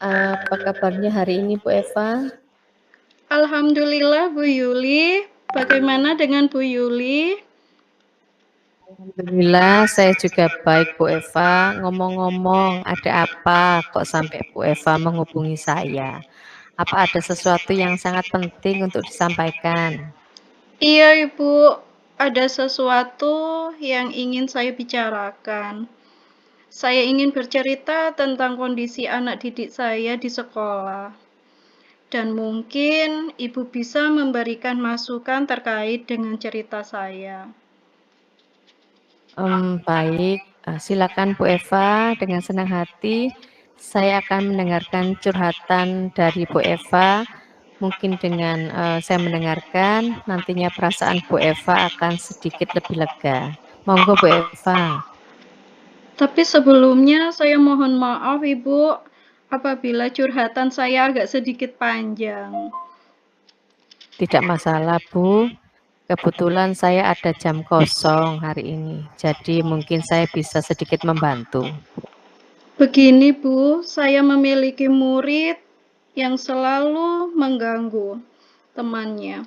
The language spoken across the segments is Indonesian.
Apa kabarnya hari ini Bu Eva? Alhamdulillah Bu Yuli. Bagaimana dengan Bu Yuli? Alhamdulillah saya juga baik Bu Eva. Ngomong-ngomong, ada apa kok sampai Bu Eva menghubungi saya? Apa ada sesuatu yang sangat penting untuk disampaikan? Iya Ibu, ada sesuatu yang ingin saya bicarakan. Saya ingin bercerita tentang kondisi anak didik saya di sekolah. Dan mungkin Ibu bisa memberikan masukan terkait dengan cerita saya. Baik, silakan Bu Eva, dengan senang hati saya akan mendengarkan curhatan dari Bu Eva. Mungkin dengan saya mendengarkan, nantinya perasaan Bu Eva akan sedikit lebih lega. Monggo Bu Eva. Tapi sebelumnya saya mohon maaf Ibu apabila curhatan saya agak sedikit panjang. Tidak masalah Bu, kebetulan saya ada jam kosong hari ini, jadi mungkin saya bisa sedikit membantu. Begini Bu, saya memiliki murid yang selalu mengganggu temannya.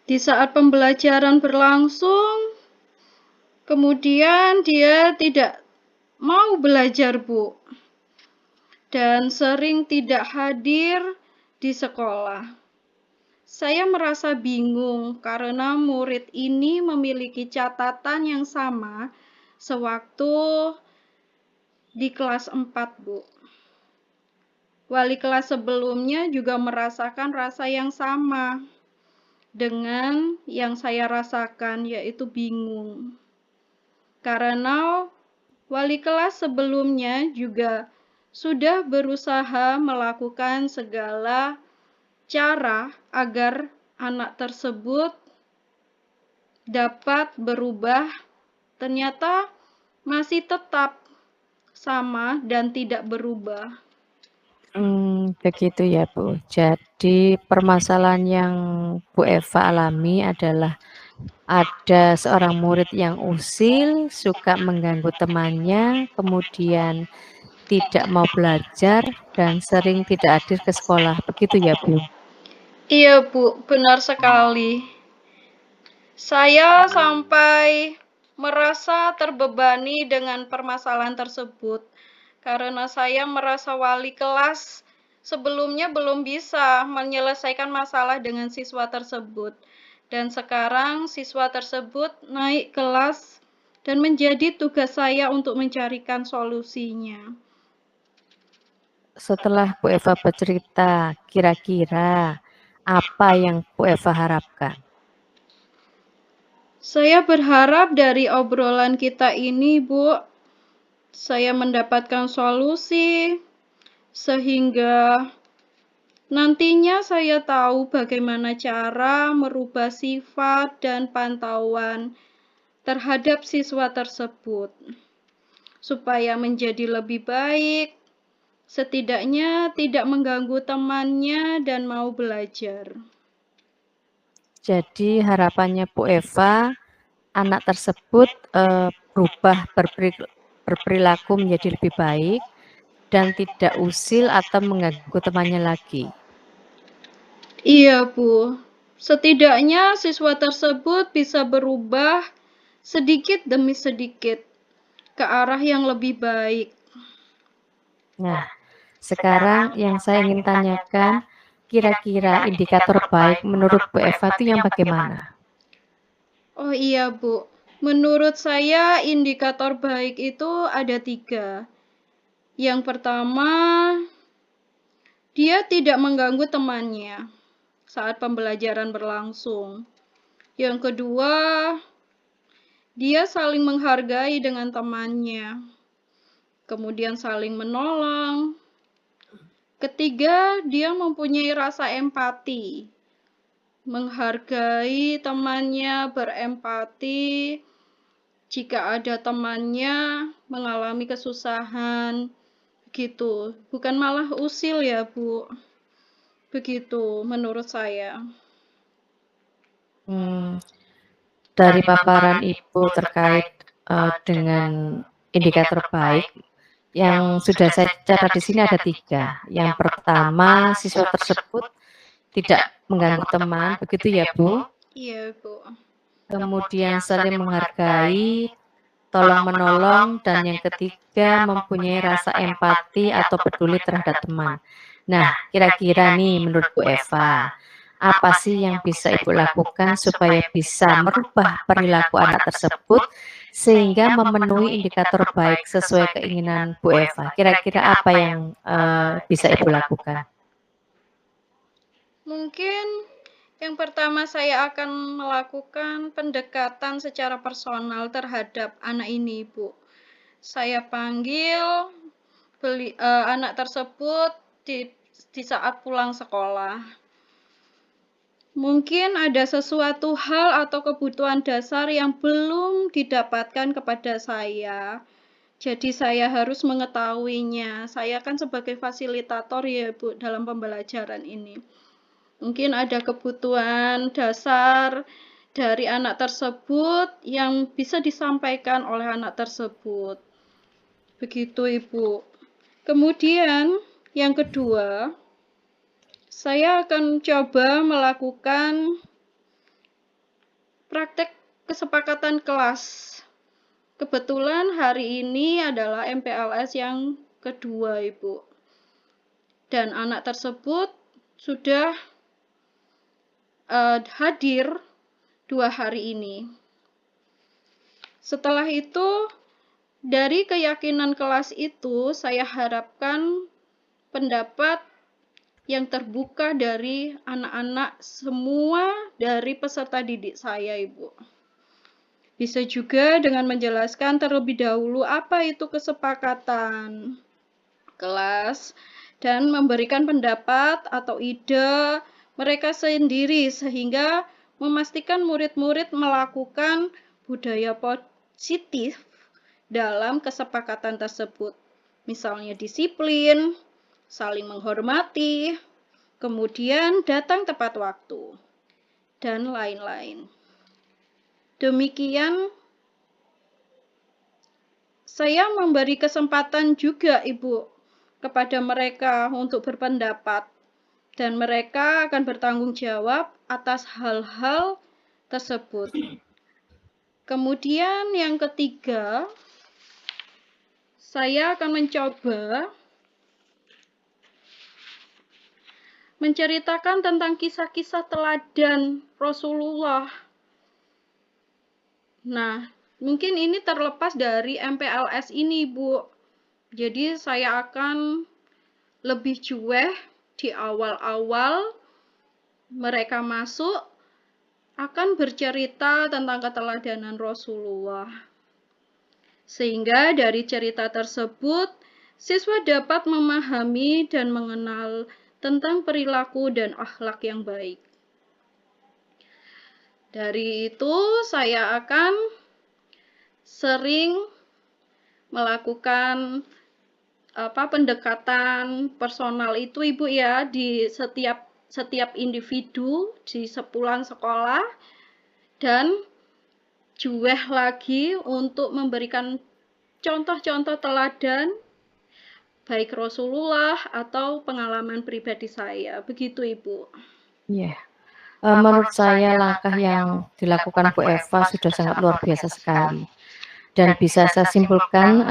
Di saat pembelajaran berlangsung, kemudian dia tidak mau belajar Bu, dan sering tidak hadir di sekolah. Saya merasa bingung karena murid ini memiliki catatan yang sama sewaktu di kelas 4, Bu. Wali kelas sebelumnya juga merasakan rasa yang sama dengan yang saya rasakan, yaitu bingung. Karena wali kelas sebelumnya juga sudah berusaha melakukan segala cara agar anak tersebut dapat berubah, ternyata masih tetap sama dan tidak berubah. Begitu ya Bu. Jadi permasalahan yang Bu Eva alami adalah ada seorang murid yang usil, suka mengganggu temannya, kemudian tidak mau belajar dan sering tidak hadir ke sekolah. Begitu ya Bu? Iya Bu, benar sekali. Saya sampai merasa terbebani dengan permasalahan tersebut karena saya merasa wali kelas sebelumnya belum bisa menyelesaikan masalah dengan siswa tersebut. Dan sekarang siswa tersebut naik kelas dan menjadi tugas saya untuk mencarikan solusinya. Setelah Bu Eva bercerita, kira-kira apa yang Bu Eva harapkan? Saya berharap dari obrolan kita ini, Bu, saya mendapatkan solusi sehingga nantinya saya tahu bagaimana cara merubah sifat dan pantauan terhadap siswa tersebut supaya menjadi lebih baik, setidaknya tidak mengganggu temannya dan mau belajar. Jadi harapannya Bu Eva, anak tersebut berubah berperilaku menjadi lebih baik dan tidak usil atau mengganggu temannya lagi. Iya, Bu. Setidaknya siswa tersebut bisa berubah sedikit demi sedikit ke arah yang lebih baik. Nah, sekarang yang saya ingin tanyakan, kira-kira indikator baik menurut Bu Eva itu yang bagaimana? Oh iya, Bu. Menurut saya indikator baik itu ada 3. Yang pertama, dia tidak mengganggu temannya saat pembelajaran berlangsung. Yang kedua, dia saling menghargai dengan temannya. Kemudian saling menolong. Ketiga, dia mempunyai rasa empati. Menghargai temannya, berempati jika ada temannya mengalami kesusahan. Begitu. Bukan malah usil ya, Bu. Begitu menurut saya. Dari paparan Ibu terkait dengan indikator baik, Yang sudah saya catat di sini ada 3. Yang pertama, siswa tersebut tidak mengganggu teman, begitu ya Bu? Iya, Bu. Kemudian saling menghargai, tolong-menolong, dan yang ketiga mempunyai rasa empati atau peduli terhadap teman. Nah, kira-kira nih menurut Bu Eva, apa sih yang bisa Ibu lakukan supaya bisa merubah perilaku anak tersebut sehingga memenuhi indikator baik sesuai keinginan Bu Eva? Kira-kira apa yang bisa Ibu lakukan? Mungkin yang pertama saya akan melakukan pendekatan secara personal terhadap anak ini, Bu. Saya panggil anak tersebut di saat pulang sekolah. Mungkin ada sesuatu hal atau kebutuhan dasar yang belum didapatkan kepada saya. Jadi saya harus mengetahuinya. Saya kan sebagai fasilitator ya, Bu, dalam pembelajaran ini. Mungkin ada kebutuhan dasar dari anak tersebut yang bisa disampaikan oleh anak tersebut. Begitu, Ibu. Kemudian yang kedua, saya akan coba melakukan praktek kesepakatan kelas. Kebetulan hari ini adalah MPLS yang kedua, Ibu. Dan anak tersebut sudah hadir 2 hari ini. Setelah itu, dari keyakinan kelas itu, saya harapkan pendapat yang terbuka dari anak-anak semua dari peserta didik saya, Ibu. Bisa juga dengan menjelaskan terlebih dahulu apa itu kesepakatan kelas dan memberikan pendapat atau ide mereka sendiri sehingga memastikan murid-murid melakukan budaya positif dalam kesepakatan tersebut. Misalnya disiplin, saling menghormati, kemudian datang tepat waktu, dan lain-lain. Demikian saya memberi kesempatan juga, Ibu, kepada mereka untuk berpendapat, dan mereka akan bertanggung jawab atas hal-hal tersebut. Kemudian yang ketiga, saya akan mencoba menceritakan tentang kisah-kisah teladan Rasulullah. Nah, mungkin ini terlepas dari MPLS ini, Bu. Jadi saya akan lebih cuek di awal-awal mereka masuk akan bercerita tentang keteladanan Rasulullah. Sehingga dari cerita tersebut, siswa dapat memahami dan mengenal tentang perilaku dan akhlak yang baik. Dari itu, saya akan sering melakukan pendekatan personal itu, Ibu, ya, di setiap individu di sepulang sekolah, dan jueh lagi untuk memberikan contoh-contoh teladan baik Rasulullah atau pengalaman pribadi saya. Begitu, Ibu. Iya. Menurut saya langkah yang dilakukan Bu Eva sudah sangat luar biasa sekali. Dan bisa saya simpulkan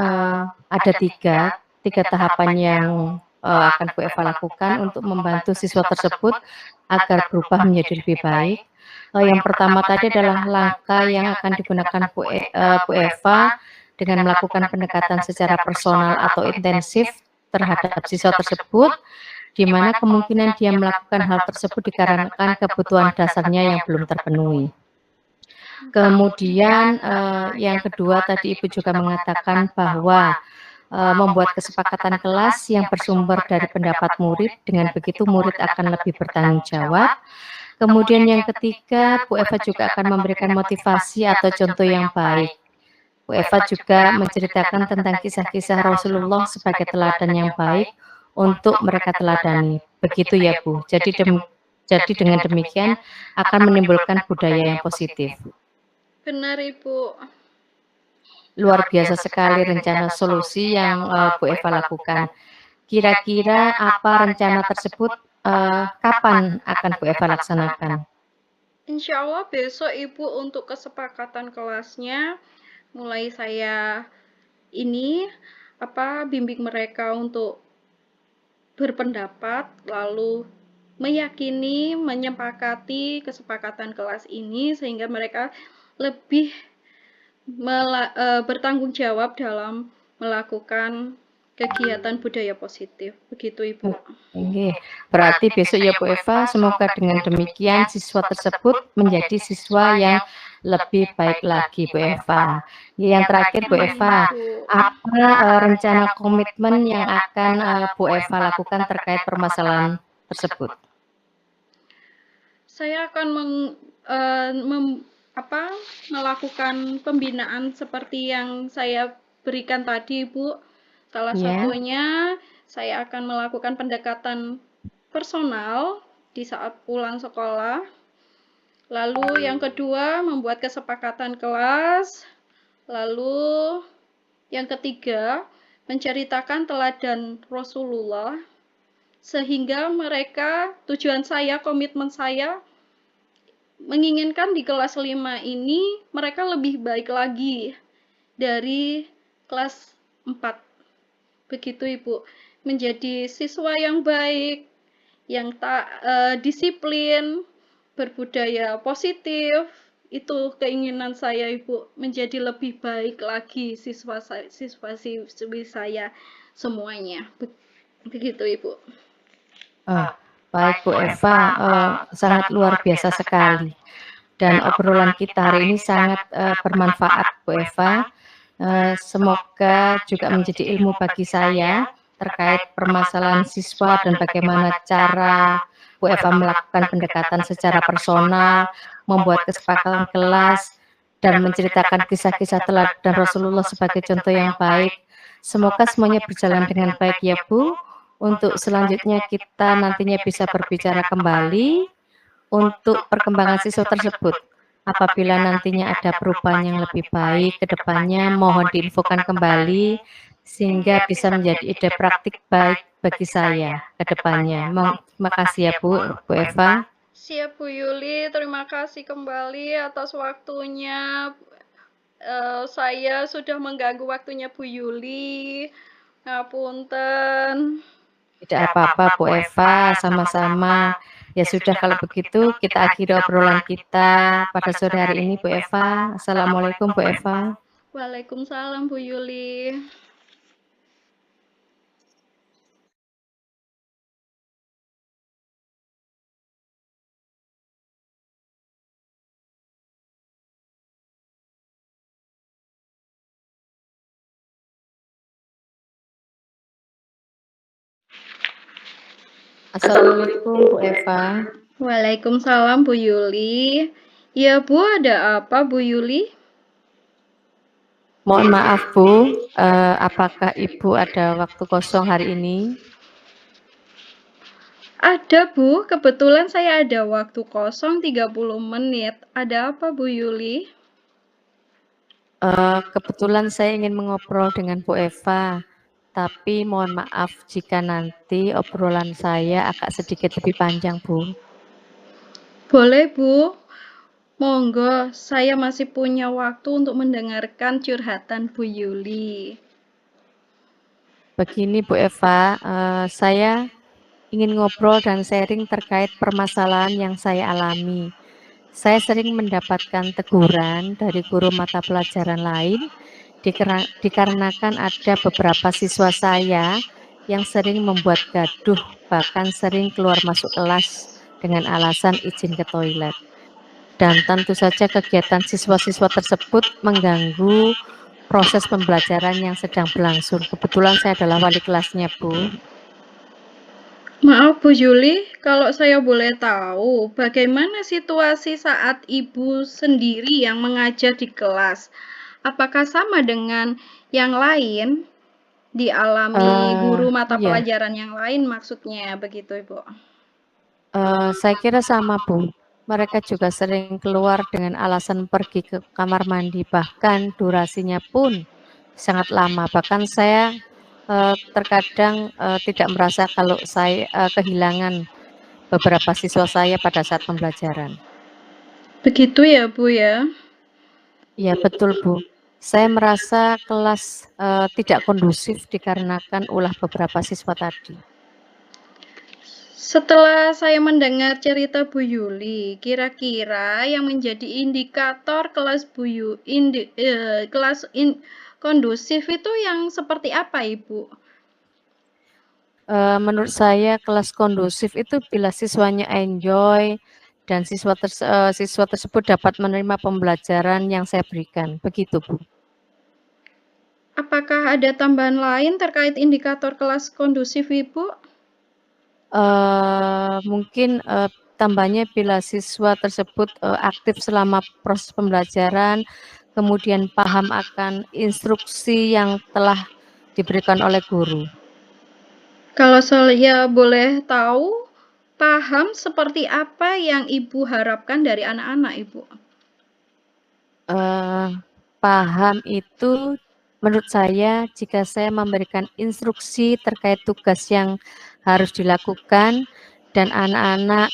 ada tiga tahapan yang akan Bu Eva lakukan untuk membantu siswa tersebut agar berubah menjadi lebih baik. Yang pertama tadi adalah langkah yang akan digunakan Bu Eva dengan melakukan pendekatan secara personal atau intensif terhadap siswa tersebut, di mana kemungkinan dia melakukan hal tersebut dikarenakan kebutuhan dasarnya yang belum terpenuhi. Kemudian yang kedua tadi Ibu juga mengatakan bahwa membuat kesepakatan kelas yang bersumber dari pendapat murid, dengan begitu murid akan lebih bertanggung jawab. Kemudian yang ketiga, Bu Eva juga akan memberikan motivasi atau contoh yang baik. Bu Eva juga menceritakan tentang kisah-kisah Rasulullah sebagai teladan yang baik untuk mereka teladani. Begitu ya Bu. Jadi dengan demikian akan menimbulkan budaya yang positif. Benar, Ibu. luar biasa sekali rencana solusi yang Bu Eva lakukan. Kira-kira apa rencana tersebut, kapan akan Bu Eva laksanakan? Insya Allah besok Ibu untuk kesepakatan kelasnya, mulai saya ini bimbing mereka untuk berpendapat, lalu meyakini, menyepakati kesepakatan kelas ini sehingga mereka lebih bertanggung jawab dalam melakukan kegiatan budaya positif. Begitu Ibu. Oke, berarti besok ya Bu Eva, semoga dengan demikian siswa tersebut menjadi siswa yang lebih baik lagi Bu Eva. Yang terakhir Bu Eva, apa rencana komitmen yang akan Bu Eva lakukan terkait permasalahan tersebut? Saya akan melakukan pembinaan seperti yang saya berikan tadi, Bu. Salah satunya saya akan melakukan pendekatan personal di saat pulang sekolah. Lalu yang kedua, membuat kesepakatan kelas. Lalu yang ketiga, menceritakan teladan Rasulullah sehingga mereka, tujuan saya, komitmen saya menginginkan di kelas 5 ini mereka lebih baik lagi dari kelas 4. Begitu Ibu, menjadi siswa yang baik, yang disiplin, berbudaya positif. Itu keinginan saya Ibu, menjadi lebih baik lagi siswa-siswi saya semuanya. Begitu Ibu. Baik Bu Eva, sangat luar biasa sekali. Dan obrolan kita hari ini sangat bermanfaat Bu Eva. Semoga juga menjadi ilmu bagi saya terkait permasalahan siswa dan bagaimana cara Bu Eva melakukan pendekatan secara personal, membuat kesepakatan kelas, dan menceritakan kisah-kisah teladan Rasulullah sebagai contoh yang baik. Semoga semuanya berjalan dengan baik ya Bu. Untuk selanjutnya kita nantinya bisa berbicara kembali untuk perkembangan siswa tersebut. Apabila nantinya ada perubahan yang lebih baik ke depannya, mohon diinfokan kembali sehingga bisa menjadi ide praktik baik bagi saya ke depannya. Terima kasih ya Bu Eva. Siap Bu Yuli, terima kasih kembali atas waktunya. Saya sudah mengganggu waktunya Bu Yuli. Ngapunten. Tidak apa-apa Bu Eva, sama-sama. Ya sudah kalau begitu kita akhiri obrolan kita pada sore hari ini Bu Eva. Assalamualaikum Bu Eva. Waalaikumsalam Bu Yuli. Assalamualaikum Bu Eva. Waalaikumsalam Bu Yuli. Ya Bu, ada apa Bu Yuli? Mohon maaf Bu, apakah Ibu ada waktu kosong hari ini? Ada Bu, kebetulan saya ada waktu kosong 30 menit. Ada apa Bu Yuli? Kebetulan saya ingin mengobrol dengan Bu Eva, tapi mohon maaf jika nanti obrolan saya agak sedikit lebih panjang Bu. Boleh Bu, monggo, saya masih punya waktu untuk mendengarkan curhatan Bu Yuli. Begini Bu Eva, saya ingin ngobrol dan sharing terkait permasalahan yang saya alami. Saya sering mendapatkan teguran dari guru mata pelajaran lain dikarenakan ada beberapa siswa saya yang sering membuat gaduh, bahkan sering keluar masuk kelas dengan alasan izin ke toilet. Dan tentu saja kegiatan siswa-siswa tersebut mengganggu proses pembelajaran yang sedang berlangsung. Kebetulan saya adalah wali kelasnya, Bu. Maaf Bu Yuli, kalau saya boleh tahu, bagaimana situasi saat Ibu sendiri yang mengajar di kelas? Apakah sama dengan yang lain dialami guru mata Iya. pelajaran yang lain maksudnya begitu Ibu? Saya kira sama Bu. Mereka juga sering keluar dengan alasan pergi ke kamar mandi, bahkan durasinya pun sangat lama. Bahkan saya, terkadang, tidak merasa kalau saya, kehilangan beberapa siswa saya pada saat pembelajaran. Begitu ya, Bu, ya? Iya betul, Bu. Saya merasa kelas, tidak kondusif dikarenakan ulah beberapa siswa tadi. Setelah saya mendengar cerita Bu Yuli, kira-kira yang menjadi indikator kelas kondusif itu yang seperti apa, Ibu? Menurut saya kelas kondusif itu bila siswanya enjoy dan siswa tersebut dapat menerima pembelajaran yang saya berikan, begitu, Bu. Apakah ada tambahan lain terkait indikator kelas kondusif, Ibu? Mungkin, tambahnya bila siswa tersebut, aktif selama proses pembelajaran, kemudian paham akan instruksi yang telah diberikan oleh guru. Kalau saya boleh tahu, paham seperti apa yang Ibu harapkan dari anak-anak, Ibu? Eee, Paham itu menurut saya jika saya memberikan instruksi terkait tugas yang harus dilakukan dan anak-anak,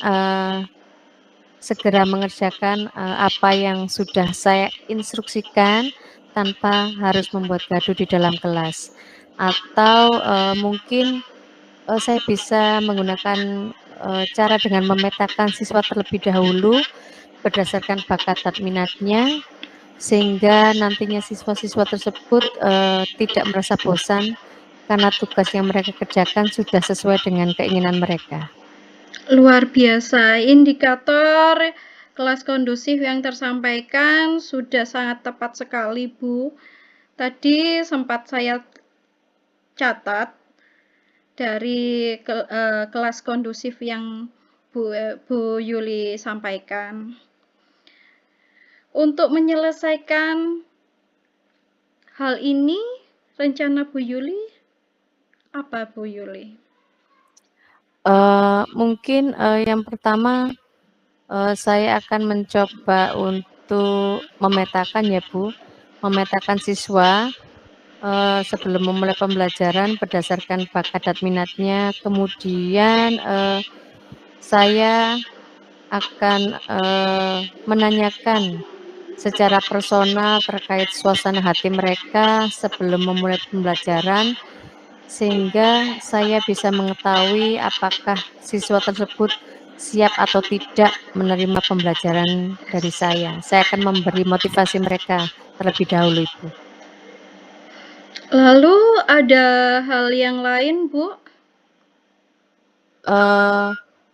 segera mengerjakan, apa yang sudah saya instruksikan tanpa harus membuat gaduh di dalam kelas. Atau, mungkin, saya bisa menggunakan, cara dengan memetakan siswa terlebih dahulu berdasarkan bakat dan minatnya sehingga nantinya siswa-siswa tersebut, tidak merasa bosan karena tugas yang mereka kerjakan sudah sesuai dengan keinginan mereka. Luar biasa, indikator kelas kondusif yang tersampaikan sudah sangat tepat sekali, Bu. Tadi sempat saya catat dari kelas kondusif yang Bu Yuli sampaikan. Untuk menyelesaikan hal ini, rencana Bu Yuli apa, Bu Yuli? Mungkin, yang pertama, saya akan mencoba untuk memetakan ya, Bu, memetakan siswa, sebelum memulai pembelajaran berdasarkan bakat dan minatnya. Kemudian, saya akan, menanyakan secara personal terkait suasana hati mereka sebelum memulai pembelajaran, sehingga saya bisa mengetahui apakah siswa tersebut siap atau tidak menerima pembelajaran dari saya. Saya akan memberi motivasi mereka terlebih dahulu, Ibu. Lalu ada hal yang lain, Bu?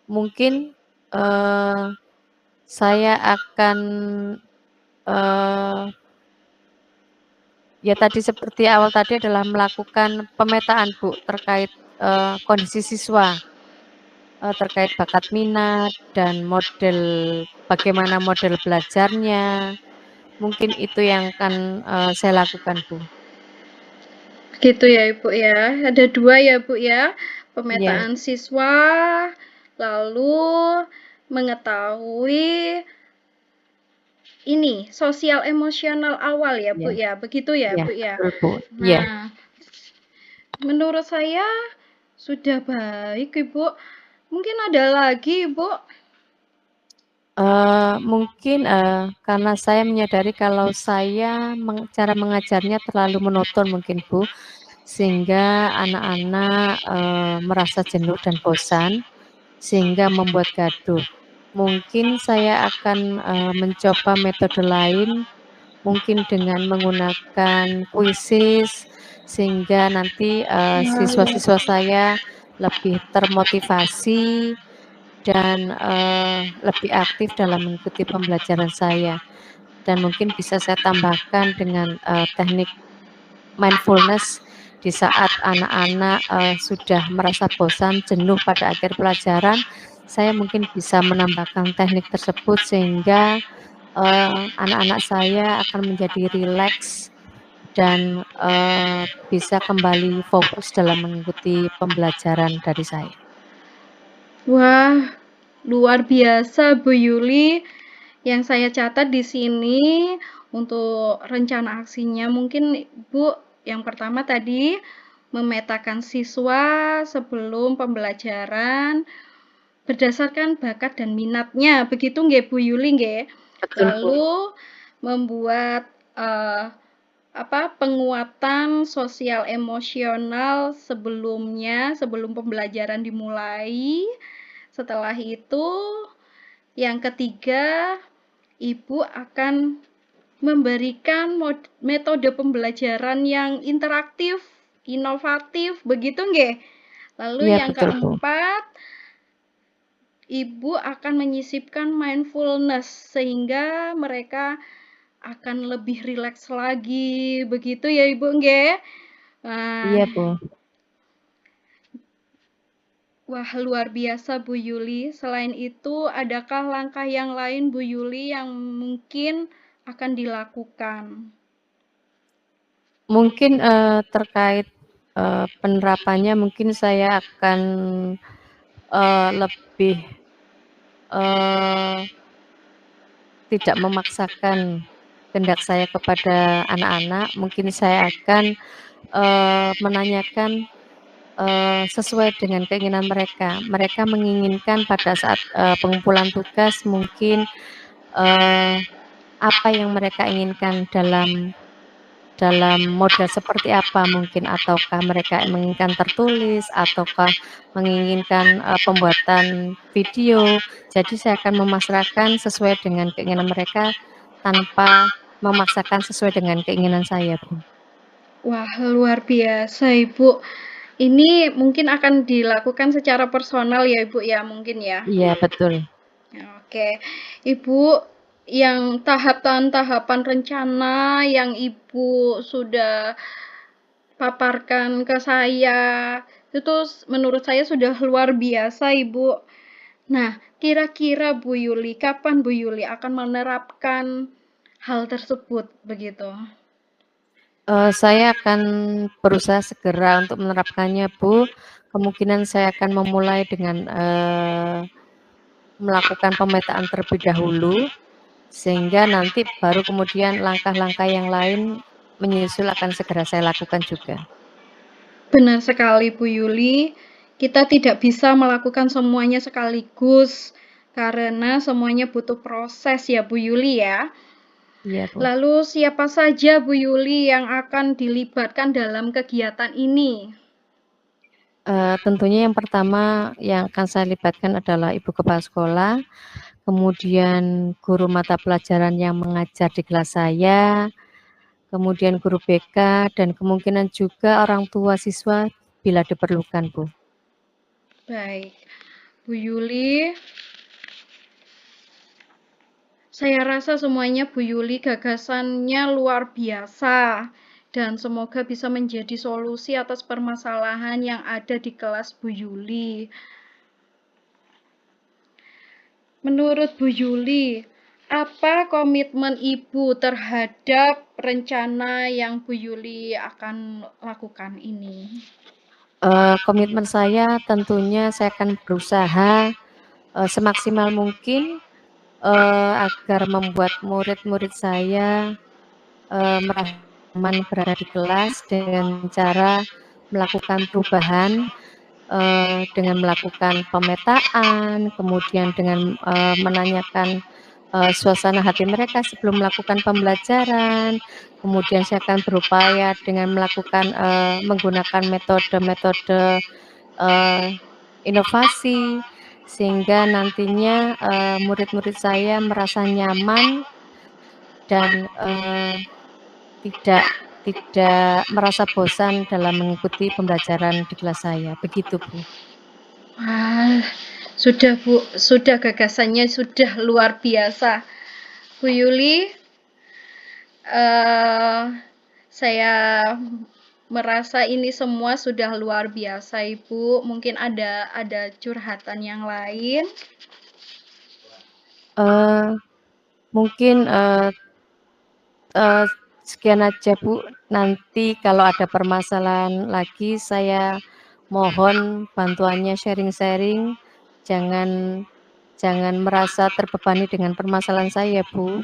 Mungkin, saya akan, eee, ya tadi seperti awal tadi adalah melakukan pemetaan, Bu, terkait, kondisi siswa, terkait bakat minat dan bagaimana model belajarnya, mungkin itu yang akan, saya lakukan, Bu. Gitu ya, Ibu ya. Ada 2 ya, Bu ya. Iya Pemetaan siswa, lalu mengetahui ini, sosial emosional awal ya, iya Bu ya. Begitu ya, iya, Bu ya. betul, Bu, iya. Nah, menurut saya sudah baik, Ibu. Mungkin ada lagi, Ibu? Mungkin, karena saya menyadari kalau cara mengajarnya terlalu monoton mungkin, Bu, sehingga anak-anak, merasa jenuh dan bosan, sehingga membuat gaduh. Mungkin saya akan, mencoba metode lain, mungkin dengan menggunakan kuisis, sehingga nanti, siswa-siswa saya lebih termotivasi dan, lebih aktif dalam mengikuti pembelajaran saya. Dan mungkin bisa saya tambahkan dengan, teknik mindfulness di saat anak-anak, sudah merasa bosan, jenuh pada akhir pelajaran, saya mungkin bisa menambahkan teknik tersebut sehingga, anak-anak saya akan menjadi rileks dan, bisa kembali fokus dalam mengikuti pembelajaran dari saya. Wah, luar biasa Bu Yuli. Yang saya catat di sini untuk rencana aksinya mungkin Bu, yang pertama tadi memetakan siswa sebelum pembelajaran berdasarkan bakat dan minatnya, begitu nggih Bu Yuli nggih? Betul, Bu. Lalu membuat penguatan sosial emosional sebelum pembelajaran dimulai. Setelah itu, yang ketiga, Ibu akan memberikan metode pembelajaran yang interaktif, inovatif, begitu nggih? Iya, Lalu yang betul, Bu. keempat, Ibu akan menyisipkan mindfulness sehingga mereka akan lebih rileks lagi, begitu ya Ibu nggih? Nah, Iya, Bu. wah luar biasa Bu Yuli. Selain itu, adakah langkah yang lain Bu Yuli yang mungkin akan dilakukan? Mungkin, terkait, penerapannya mungkin saya akan, lebih, eee, tidak memaksakan kehendak saya kepada anak-anak, mungkin saya akan, menanyakan, sesuai dengan keinginan mereka. Mereka menginginkan pada saat, pengumpulan tugas mungkin, eee, apa yang mereka inginkan dalam model seperti apa mungkin, ataukah mereka menginginkan tertulis, ataukah menginginkan, pembuatan video. Jadi saya akan memasrahkan sesuai dengan keinginan mereka, tanpa memaksakan sesuai dengan keinginan saya, Bu. Wah, luar biasa Ibu. Ini mungkin akan dilakukan secara personal ya Ibu ya, mungkin ya? Iya, betul. Oke, Ibu, yang tahapan-tahapan rencana yang Ibu sudah paparkan ke saya, itu menurut saya sudah luar biasa, Ibu. Nah, kira-kira Bu Yuli, kapan Bu Yuli akan menerapkan hal tersebut, begitu? Saya akan berusaha segera untuk menerapkannya, Bu. Kemungkinan saya akan memulai dengan, melakukan pemetaan terlebih dahulu, sehingga nanti baru kemudian langkah-langkah yang lain menyusul akan segera saya lakukan juga. Benar sekali Bu Yuli, kita tidak bisa melakukan semuanya sekaligus karena semuanya butuh proses ya Bu Yuli ya. Iya, Bu. Lalu siapa saja Bu Yuli yang akan dilibatkan dalam kegiatan ini? Tentunya yang pertama yang akan saya libatkan adalah ibu kepala sekolah, kemudian guru mata pelajaran yang mengajar di kelas saya, kemudian guru BK, dan kemungkinan juga orang tua siswa bila diperlukan, Bu. Baik, Bu Yuli, saya rasa semuanya Bu Yuli gagasannya luar biasa dan semoga bisa menjadi solusi atas permasalahan yang ada di kelas Bu Yuli. Menurut Bu Yuli, apa komitmen Ibu terhadap rencana yang Bu Yuli akan lakukan ini? Komitmen saya tentunya saya akan berusaha, semaksimal mungkin, agar membuat murid-murid saya, merasa nyaman berada di kelas dengan cara melakukan perubahan, dengan melakukan pemetaan, kemudian dengan, menanyakan, suasana hati mereka sebelum melakukan pembelajaran, kemudian saya akan berupaya dengan melakukan, menggunakan metode-metode, eee, inovasi, sehingga nantinya, murid-murid saya merasa nyaman dan, tidak tidak merasa bosan dalam mengikuti pembelajaran di kelas saya, begitu, Bu. Wah, sudah Bu, sudah gagasannya sudah luar biasa. Bu Yuli, eh, saya merasa ini semua sudah luar biasa Ibu. Mungkin ada curhatan yang lain. Eee, Mungkin, eee, sekian aja, Bu. Nanti kalau ada permasalahan lagi saya mohon bantuannya sharing-sharing, jangan Jangan merasa terbebani dengan permasalahan saya, Bu.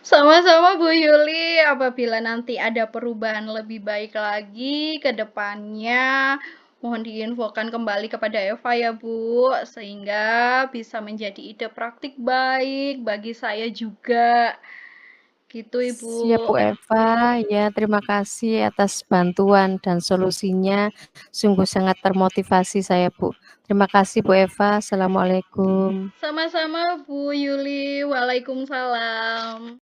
Sama-sama Bu Yuli, apabila nanti ada perubahan lebih baik lagi ke depannya, mohon diinfokan kembali kepada Eva ya Bu, sehingga bisa menjadi ide praktik baik bagi saya juga. Gitu Siap, Ibu. Bu Eva. Ya, terima kasih atas bantuan dan solusinya. Sungguh sangat termotivasi saya, Bu. Terima kasih, Bu Eva. Assalamualaikum. Sama-sama Bu Yuli, waalaikumsalam.